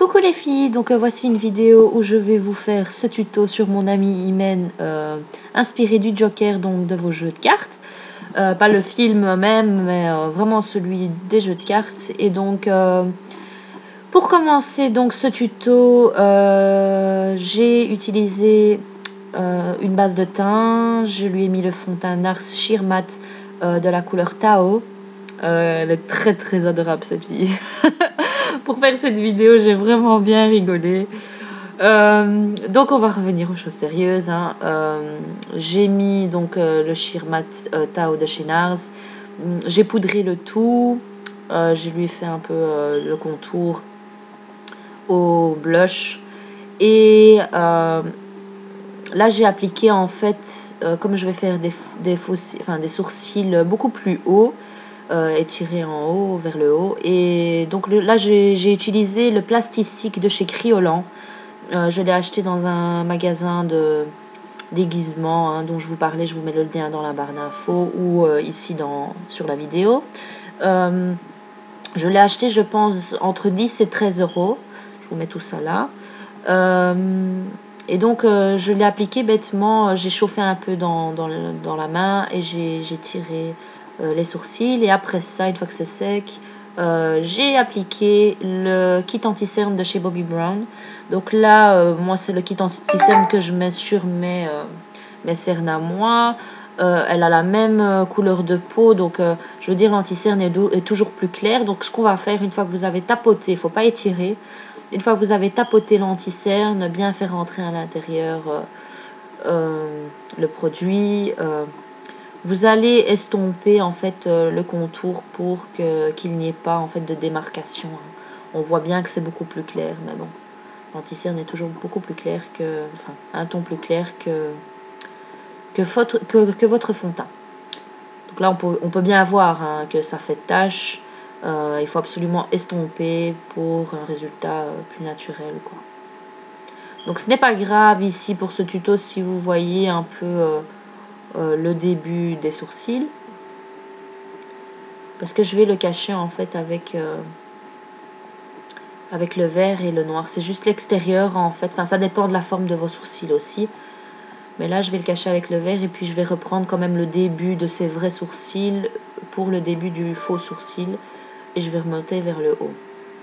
Coucou les filles, donc voici une vidéo où je vais vous faire ce tuto sur mon ami Imen, inspiré du Joker, donc de vos jeux de cartes. Pas le film même, mais vraiment celui des jeux de cartes. Et donc, pour commencer donc ce tuto, j'ai utilisé une base de teint. Je lui ai mis le fond de teint Nars Sheer Matte de la couleur Tao. Elle est très très adorable cette fille. Pour faire cette vidéo, j'ai vraiment bien rigolé. Donc on va revenir aux choses sérieuses. J'ai mis donc le Sheer Matte Tao de chez Nars. J'ai poudré le tout. Je lui ai fait un peu le contour au blush. Et là j'ai appliqué en fait, comme je vais faire des sourcils beaucoup plus hauts, étirés en haut vers le haut. Et donc là j'ai utilisé le plastique de chez Kryolan. Je l'ai acheté dans un magasin de déguisement dont je vous parlais. Je vous mets le lien dans la barre d'infos ou ici sur la vidéo. Je l'ai acheté, je pense, entre 10 et 13 euros. Je vous mets tout ça là. Et donc je l'ai appliqué bêtement. J'ai chauffé un peu dans la main et j'ai tiré les sourcils. Et après ça, une fois que c'est sec, j'ai appliqué le kit anti-cerne de chez Bobbi Brown. Donc là, moi, c'est le kit anti-cerne que je mets sur mes cernes à moi. Elle a la même couleur de peau, donc je veux dire l'anti-cerne est toujours plus clair. Donc ce qu'on va faire, une fois que vous avez tapoté, il ne faut pas étirer. Une fois que vous avez tapoté l'anti-cerne, bien faire rentrer à l'intérieur le produit. Vous allez estomper en fait le contour pour qu'il n'y ait pas en fait de démarcation. On voit bien que c'est beaucoup plus clair, mais bon, l'anti-cerne est toujours beaucoup plus clair un ton plus clair que votre fond de teint. Donc là, on peut bien voir que ça fait tache. Il faut absolument estomper pour un résultat plus naturel, quoi. Donc ce n'est pas grave ici pour ce tuto si vous voyez un peu le début des sourcils, parce que je vais le cacher en fait avec le vert et le noir. C'est juste l'extérieur en fait. Enfin, ça dépend de la forme de vos sourcils aussi. Mais là, je vais le cacher avec le vert et puis je vais reprendre quand même le début de ces vrais sourcils pour le début du faux sourcil. Et je vais remonter vers le haut.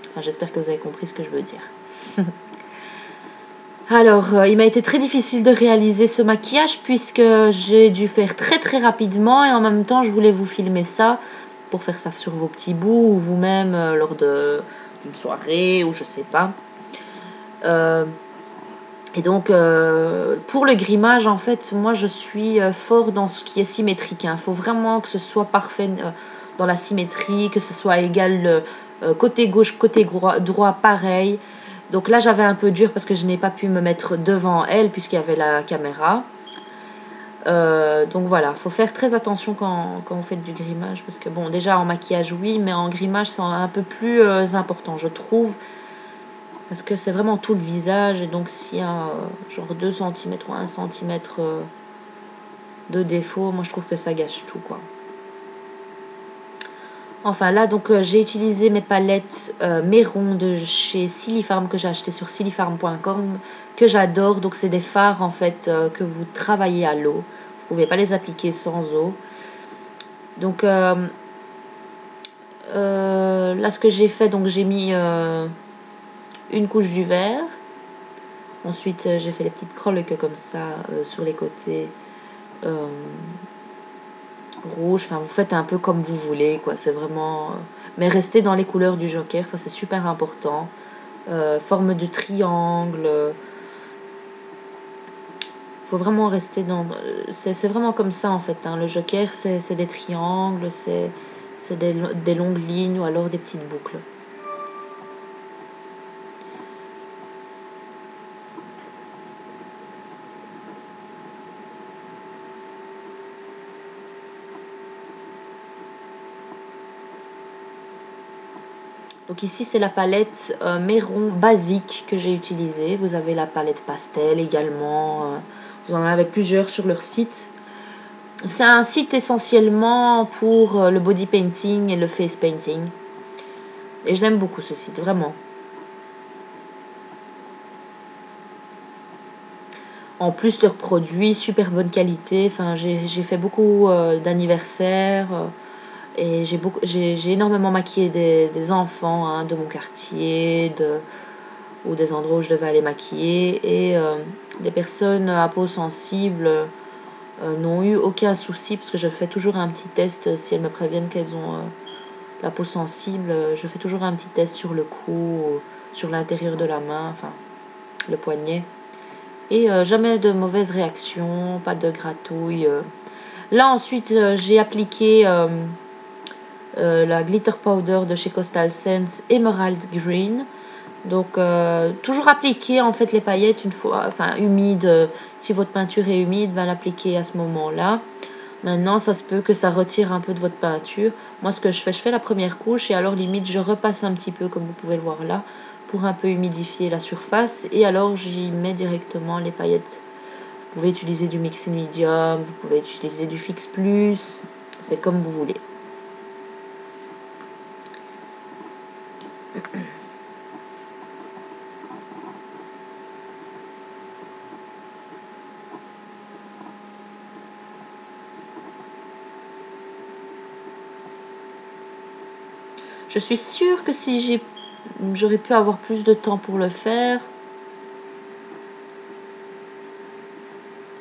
Enfin, j'espère que vous avez compris ce que je veux dire. Alors, il m'a été très difficile de réaliser ce maquillage puisque j'ai dû faire très très rapidement. Et en même temps, je voulais vous filmer ça pour faire ça sur vos petits bouts ou vous-même lors d'une soirée ou je sais pas. Et donc, pour le grimage, en fait, moi, je suis fort dans ce qui est symétrique. Il faut vraiment que ce soit parfait dans la symétrie, que ce soit égal côté gauche, côté droit, pareil. Donc là, j'avais un peu dur parce que je n'ai pas pu me mettre devant elle puisqu'il y avait la caméra. Donc voilà, il faut faire très attention quand vous faites du grimage. Parce que bon, déjà en maquillage, oui, mais en grimage, c'est un peu plus important, je trouve. Parce que c'est vraiment tout le visage. Et donc s'il y a genre 2 cm ou 1 cm de défaut, moi je trouve que ça gâche tout, quoi. Enfin là, donc j'ai utilisé mes palettes Méron de chez Silifarm que j'ai acheté sur silifarm.com, que j'adore. Donc c'est des fards en fait que vous travaillez à l'eau. Vous pouvez pas les appliquer sans eau. Donc là, ce que j'ai fait, donc j'ai mis une couche du vert. Ensuite, j'ai fait des petites crolques comme ça sur les côtés rouges. Enfin, vous faites un peu comme vous voulez, quoi. C'est vraiment... Mais restez dans les couleurs du Joker, ça c'est super important. Forme de triangle. Faut vraiment rester dans... C'est vraiment comme ça, en fait. Le Joker, c'est des triangles, c'est des longues lignes ou alors des petites boucles. Donc ici, c'est la palette Méron basique que j'ai utilisée. Vous avez la palette pastel également. Vous en avez plusieurs sur leur site. C'est un site essentiellement pour le body painting et le face painting. Et je l'aime beaucoup ce site, vraiment. En plus, leurs produits, super bonne qualité. Enfin, j'ai fait beaucoup d'anniversaires. Et j'ai énormément maquillé des enfants hein, de mon quartier, ou des endroits où je devais aller maquiller. Et des personnes à peau sensible n'ont eu aucun souci, parce que je fais toujours un petit test si elles me préviennent qu'elles ont la peau sensible. Je fais toujours un petit test sur le cou, sur l'intérieur de la main, enfin le poignet. Et jamais de mauvaise réaction, pas de gratouille. Là ensuite j'ai appliqué la glitter powder de chez Coastal Scents Emerald Green. Donc toujours appliquer en fait les paillettes une fois, enfin humide. Si votre peinture est humide, ben l'appliquer à ce moment-là. Maintenant, ça se peut que ça retire un peu de votre peinture. Moi, ce que je fais la première couche et alors limite, je repasse un petit peu, comme vous pouvez le voir là, pour un peu humidifier la surface. Et alors, j'y mets directement les paillettes. Vous pouvez utiliser du Mix and Medium, vous pouvez utiliser du Fix Plus. C'est comme vous voulez. Je suis sûre que si j'aurais pu avoir plus de temps pour le faire,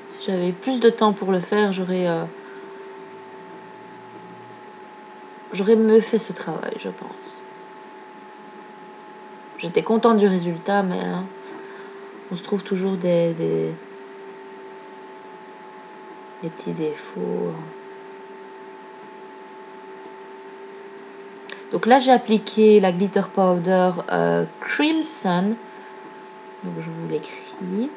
si j'avais plus de temps pour le faire, j'aurais mieux fait ce travail, je pense. J'étais contente du résultat, mais hein, on se trouve toujours des petits défauts. Donc là, j'ai appliqué la glitter powder Crimson. Donc je vous l'écris.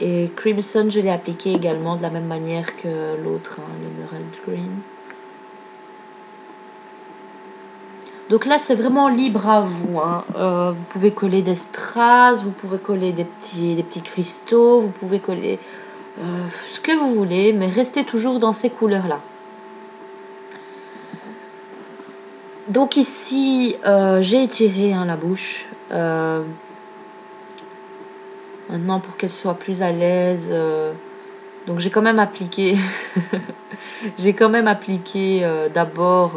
Et Crimson, je l'ai appliqué également de la même manière que l'autre, hein, l'Emerald Green. Donc là, c'est vraiment libre à vous. Hein. Vous pouvez coller des strass, vous pouvez coller des petits cristaux, vous pouvez coller ce que vous voulez, mais restez toujours dans ces couleurs-là. Donc ici, j'ai étiré hein, la bouche. Maintenant, pour qu'elle soit plus à l'aise, donc j'ai quand même appliqué, j'ai quand même appliqué d'abord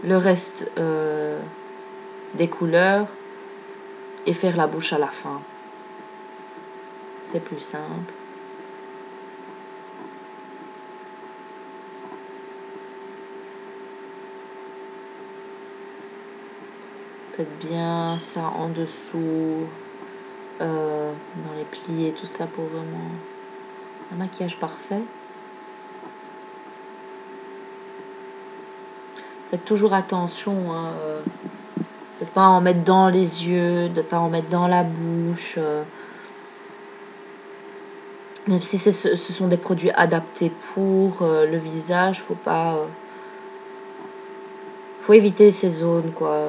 le reste des couleurs et faire la bouche à la fin. C'est plus simple. Faites bien ça en dessous, dans les plis et tout ça pour vraiment un maquillage parfait. Faites toujours attention hein, de ne pas en mettre dans les yeux, de ne pas en mettre dans la bouche. Même si ce sont des produits adaptés pour le visage, faut éviter ces zones quoi.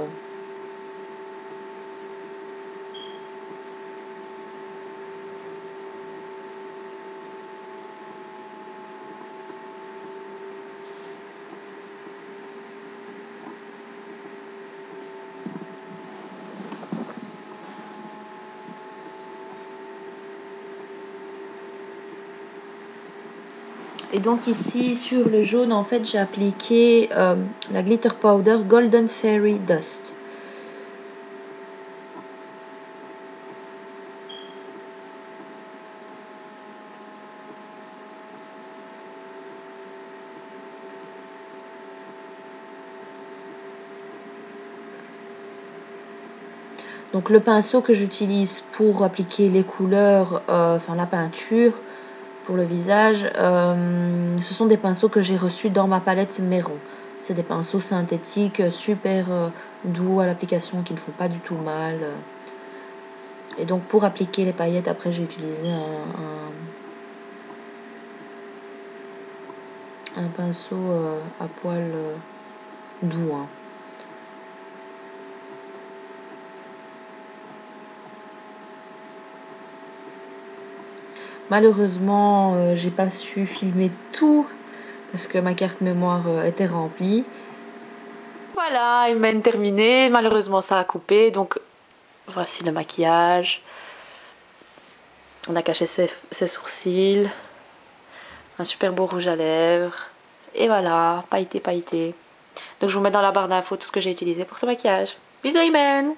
Et donc ici sur le jaune en fait j'ai appliqué la glitter powder Golden Fairy Dust. Donc le pinceau que j'utilise pour appliquer les couleurs, enfin la peinture pour le visage, ce sont des pinceaux que j'ai reçus dans ma palette Méron. C'est des pinceaux synthétiques super doux à l'application qui ne font pas du tout mal. Et donc pour appliquer les paillettes, après j'ai utilisé un pinceau à poils doux. Hein. Malheureusement, j'ai pas su filmer tout parce que ma carte mémoire était remplie. Voilà, une main terminée. Malheureusement, ça a coupé. Donc, Voici le maquillage. On a caché ses sourcils. Un super beau rouge à lèvres. Et voilà, pailleté, pailleté. Donc je vous mets dans la barre d'infos tout ce que j'ai utilisé pour ce maquillage. Bisous Imen.